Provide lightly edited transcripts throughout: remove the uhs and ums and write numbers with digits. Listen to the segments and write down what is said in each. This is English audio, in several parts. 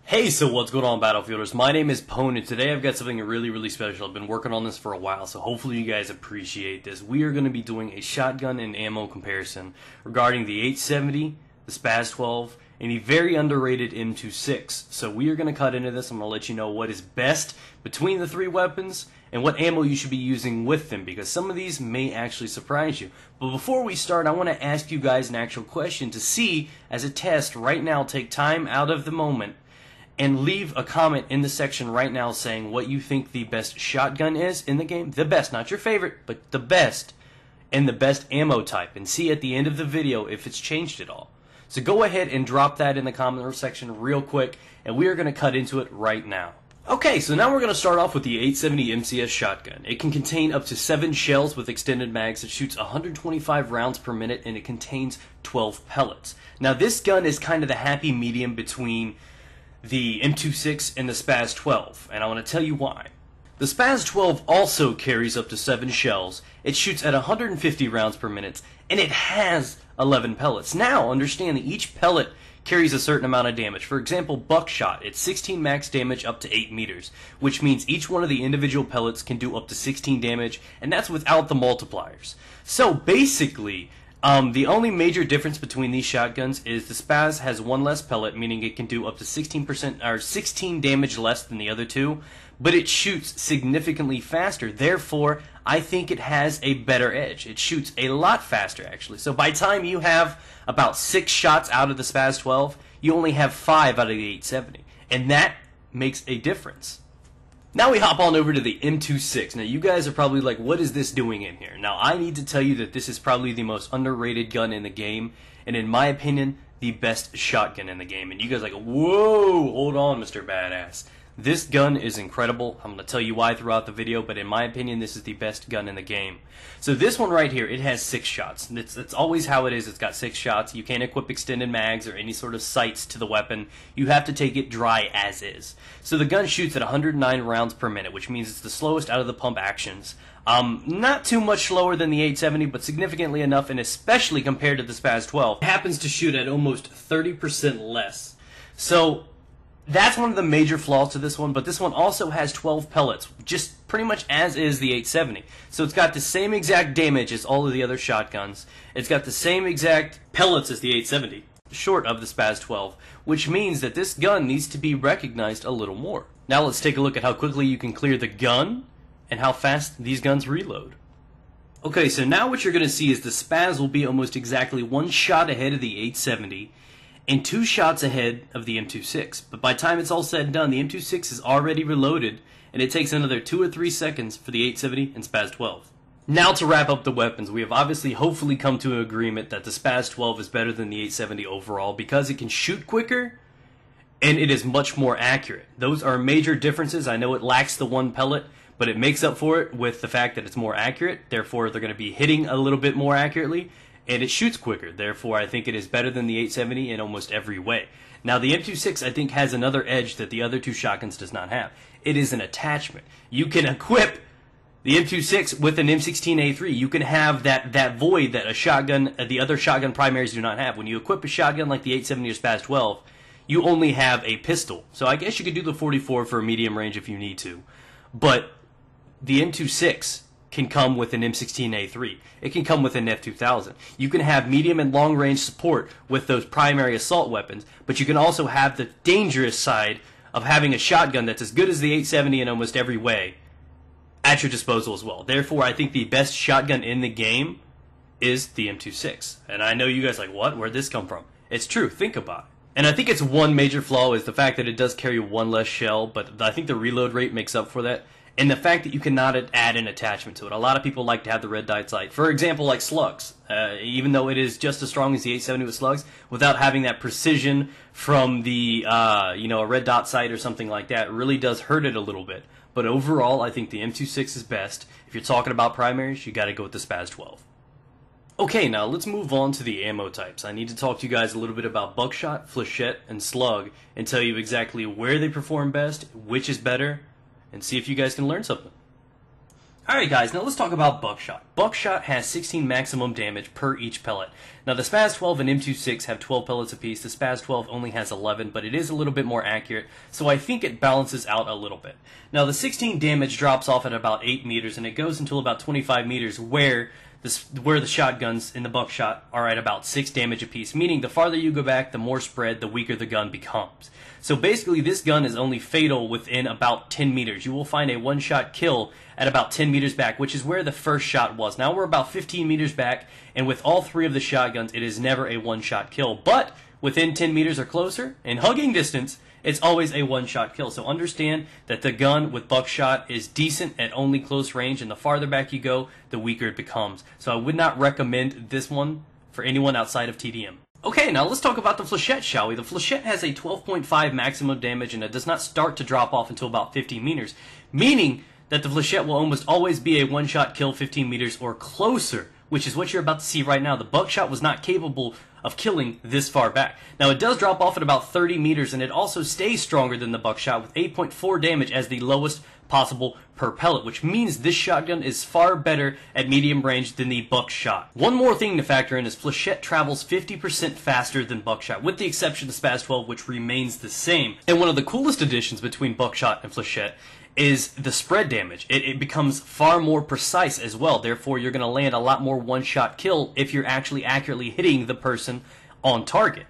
Hey, so what's going on, Battlefielders? My name is Pwn, and today I've got something really special. I've been working on this for a while, so hopefully you guys appreciate this. We are going to be doing a shotgun and ammo comparison regarding the 870, the Spaz 12, and the very underrated M26. So we are going to cut into this. I'm going to let you know what is best between the three weapons and what ammo you should be using with them, because some of these may actually surprise you. But before we start, I want to ask you guys an actual question to see, as a test right now, take time out of the moment and leave a comment in the section right now saying what you think the best shotgun is in the game. The best, not your favorite, but the best, and the best ammo type, and see at the end of the video if it's changed at all. So go ahead and drop that in the comment section real quick, and we are going to cut into it right now. Okay, so now we're going to start off with the 870 MCS shotgun. It can contain up to 7 shells with extended mags. It shoots 125 rounds per minute, and it contains 12 pellets. Now this gun is kind of the happy medium between the M26 and the Spaz 12, and I want to tell you why. The Spaz 12 also carries up to 7 shells, it shoots at 150 rounds per minute, and it has 11 pellets. Now, understand that each pellet carries a certain amount of damage. For example, Buckshot, it's 16 max damage up to 8 meters, which means each one of the individual pellets can do up to 16 damage, and that's without the multipliers. So basically, the only major difference between these shotguns is the Spaz has 1 less pellet, meaning it can do up to 16% or 16 damage less than the other two, but it shoots significantly faster. Therefore, I think it has a better edge. It shoots a lot faster, actually. So by the time you have about 6 shots out of the Spaz 12, you only have 5 out of the 870, and that makes a difference. Now we hop on over to the M26. Now you guys are probably like, what is this doing in here? Now I need to tell you that this is probably the most underrated gun in the game, and in my opinion, the best shotgun in the game. And you guys are like, whoa, hold on, Mr. Badass. This gun is incredible. I'm going to tell you why throughout the video, but in my opinion, this is the best gun in the game. So this one right here, it has 6 shots. That's always how it is. It's got 6 shots. You can't equip extended mags or any sort of sights to the weapon. You have to take it dry as is. So the gun shoots at 109 rounds per minute, which means it's the slowest out of the pump actions. Not too much slower than the 870, but significantly enough, and especially compared to the Spaz 12. It happens to shoot at almost 30% less. So that's one of the major flaws to this one, but this one also has 12 pellets, just pretty much as is the 870. So it's got the same exact damage as all of the other shotguns. It's got the same exact pellets as the 870, short of the Spaz 12, which means that this gun needs to be recognized a little more. Now let's take a look at how quickly you can clear the gun and how fast these guns reload. Okay, so now what you're going to see is the Spaz will be almost exactly 1 shot ahead of the 870, and 2 shots ahead of the M26. But by the time it's all said and done, the M26 is already reloaded, and it takes another 2 or 3 seconds for the 870 and Spaz 12. Now to wrap up the weapons, we have obviously hopefully come to an agreement that the Spaz 12 is better than the 870 overall because it can shoot quicker and it is much more accurate. Those are major differences. I know it lacks the 1 pellet, but it makes up for it with the fact that it's more accurate. Therefore, they're going to be hitting a little bit more accurately, and it shoots quicker. Therefore, I think it is better than the 870 in almost every way. Now, the M26, I think, has another edge that the other 2 shotguns does not have. It is an attachment. You can equip the M26 with an M16A3. You can have that void that a shotgun, the other shotgun primaries do not have. When you equip a shotgun like the 870 or Spaz 12, you only have a pistol. So I guess you could do the 44 for a medium range if you need to. But the M26 can come with an M16A3. It can come with an F2000. You can have medium and long range support with those primary assault weapons, but you can also have the dangerous side of having a shotgun that's as good as the 870 in almost every way at your disposal as well. Therefore, I think the best shotgun in the game is the M26. And I know you guys are like, what? Where'd this come from? It's true. Think about it. And I think it's one major flaw is the fact that it does carry 1 less shell, but I think the reload rate makes up for that. And the fact that you cannot add an attachment to it. A lot of people like to have the red dot sight. For example, like Slugs. Even though it is just as strong as the 870 with Slugs, without having that precision from the, a red dot sight or something like that, it really does hurt it a little bit. But overall, I think the M26 is best. If you're talking about primaries, you got to go with the Spaz 12. Okay, now let's move on to the ammo types. I need to talk to you guys a little bit about Buckshot, Flechette, and Slug, and tell you exactly where they perform best, which is better, and see if you guys can learn something. Alright guys, now let's talk about Buckshot. Buckshot has 16 maximum damage per each pellet. Now the Spaz 12 and M26 have 12 pellets apiece. The Spaz 12 only has 11, but it is a little bit more accurate, so I think it balances out a little bit. Now the 16 damage drops off at about 8 meters, and it goes until about 25 meters where the shotguns in the Buckshot are at about 6 damage apiece, meaning the farther you go back, the more spread, the weaker the gun becomes. So basically this gun is only fatal within about 10 meters. You will find a one-shot kill at about 10 meters back, which is where the first shot was. Now we're about 15 meters back, and with all three of the shotguns, it is never a one-shot kill. But within 10 meters or closer, in hugging distance, it's always a one-shot kill. So understand that the gun with Buckshot is decent at only close range, and the farther back you go, the weaker it becomes. So I would not recommend this one for anyone outside of TDM. Okay, now let's talk about the Flechette, shall we? The Flechette has a 12.5 maximum damage, and it does not start to drop off until about 15 meters, meaning that the Flechette will almost always be a one-shot kill 15 meters or closer, which is what you're about to see right now. The Buckshot was not capable of killing this far back. Now it does drop off at about 30 meters, and it also stays stronger than the Buckshot with 8.4 damage as the lowest possible per pellet, which means this shotgun is far better at medium range than the Buckshot. One more thing to factor in is Flechette travels 50% faster than Buckshot, with the exception of the Spaz 12, which remains the same. And one of the coolest additions between Buckshot and Flechette is the spread damage. It becomes far more precise as well. Therefore, you're going to land a lot more one-shot kill if you're actually accurately hitting the person on target.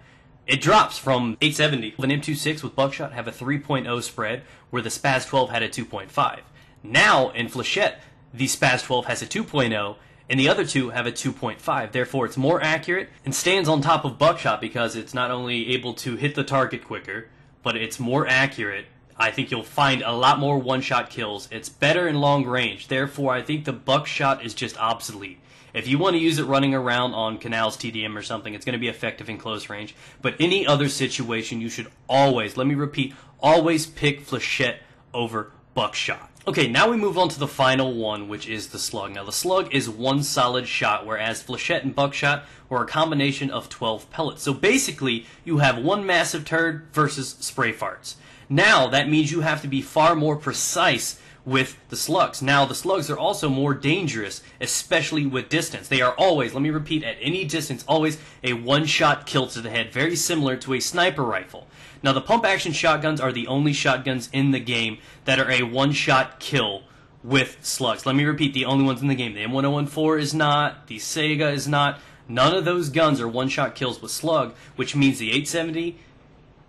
It drops from 870. An M26 with Buckshot have a 3.0 spread, where the Spaz 12 had a 2.5. Now, in Flechette, the Spaz 12 has a 2.0, and the other two have a 2.5. Therefore, it's more accurate and stands on top of Buckshot because it's not only able to hit the target quicker, but it's more accurate. I think you'll find a lot more one-shot kills. It's better in long range. Therefore, I think the Buckshot is just obsolete. If you want to use it running around on canals, TDM, or something, it's going to be effective in close range. But any other situation, you should always, let me repeat, always pick Flechette over Buckshot. Okay, now we move on to the final one, which is the Slug. Now, the Slug is one solid shot, whereas Flechette and Buckshot were a combination of 12 pellets. So basically, you have one massive turd versus spray farts. Now, that means you have to be far more precise with the slugs. Now, the slugs are also more dangerous, especially with distance. They are always, let me repeat, at any distance, always a one-shot kill to the head, very similar to a sniper rifle. Now, the pump-action shotguns are the only shotguns in the game that are a one-shot kill with slugs. Let me repeat, the only ones in the game. The M1014 is not, the Sega is not. None of those guns are one-shot kills with slug, which means the 870,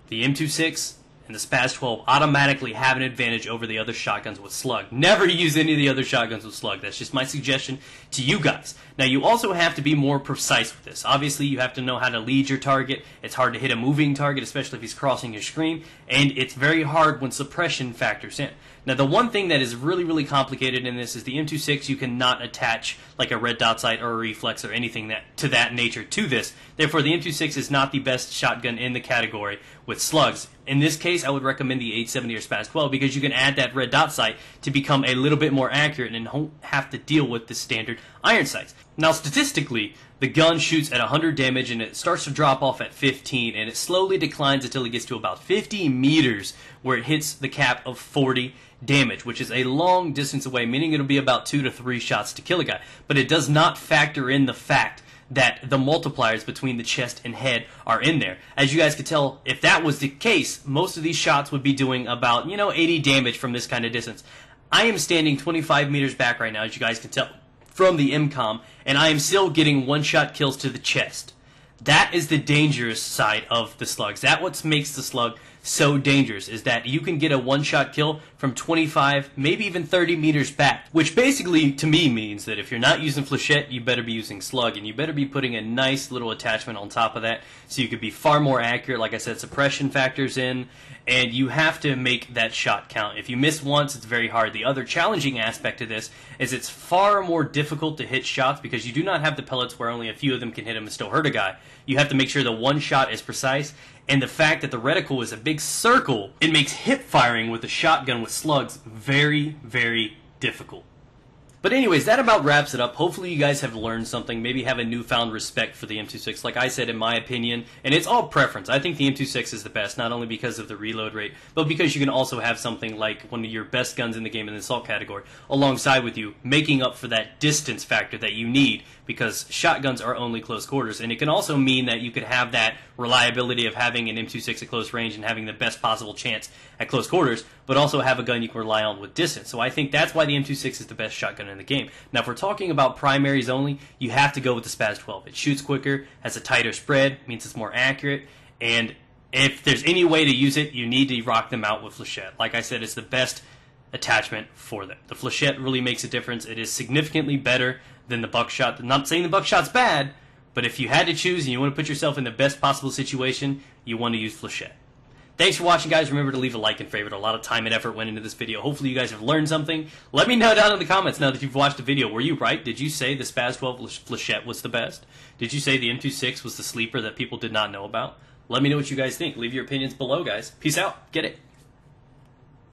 the M26, and the Spaz 12 automatically have an advantage over the other shotguns with slug. Never use any of the other shotguns with slug. That's just my suggestion to you guys. Now, you also have to be more precise with this. Obviously, you have to know how to lead your target. It's hard to hit a moving target, especially if he's crossing your screen, and it's very hard when suppression factors in. Now, the one thing that is really, really complicated in this is the M26, you cannot attach like a red dot sight or a reflex or anything to that nature to this. Therefore, the M26 is not the best shotgun in the category with slugs. In this case, I would recommend the 870 or Spaz 12 because you can add that red dot sight to become a little bit more accurate and don't have to deal with the standard iron sights. Now, statistically, the gun shoots at 100 damage and it starts to drop off at 15, and it slowly declines until it gets to about 50 meters where it hits the cap of 40 damage, which is a long distance away, meaning it'll be about 2 to 3 shots to kill a guy. But it does not factor in the fact that the multipliers between the chest and head are in there. As you guys could tell, if that was the case, most of these shots would be doing about, 80 damage from this kind of distance. I am standing 25 meters back right now, as you guys can tell from the MCOM, and I am still getting one-shot kills to the chest. That is the dangerous side of the slugs. That's what makes the slug so dangerous, is that you can get a one-shot kill from 25, maybe even 30 meters back, which basically, to me, means that if you're not using Flechette, you better be using slug, and you better be putting a nice little attachment on top of that so you could be far more accurate. Like I said, suppression factors in, and you have to make that shot count. If you miss once, it's very hard. The other challenging aspect of this is it's far more difficult to hit shots because you do not have the pellets where only a few of them can hit him and still hurt a guy. You have to make sure the one shot is precise, and the fact that the reticle is a big circle, it makes hip firing with a shotgun with slugs very, very difficult. But anyways, that about wraps it up. Hopefully you guys have learned something, maybe have a newfound respect for the M26. Like I said, in my opinion, and it's all preference, I think the M26 is the best, not only because of the reload rate, but because you can also have something like one of your best guns in the game in the assault category alongside with you, making up for that distance factor that you need, because shotguns are only close quarters. And it can also mean that you could have that reliability of having an M26 at close range and having the best possible chance at close quarters, but also have a gun you can rely on with distance. So I think that's why the M26 is the best shotgun in the game. Now, if we're talking about primaries only, you have to go with the Spaz 12. It shoots quicker, has a tighter spread, means it's more accurate, and if there's any way to use it, you need to rock them out with Flechette. Like I said, it's the best attachment for them. The Flechette really makes a difference. It is significantly better than the Buckshot. I'm not saying the Buckshot's bad, but if you had to choose and you want to put yourself in the best possible situation, you want to use Flechette. Thanks for watching, guys. Remember to leave a like and favorite. A lot of time and effort went into this video. Hopefully you guys have learned something. Let me know down in the comments now that you've watched the video. Were you right? Did you say the Spaz 12 Flechette was the best? Did you say the M26 was the sleeper that people did not know about? Let me know what you guys think. Leave your opinions below, guys. Peace out. Get it.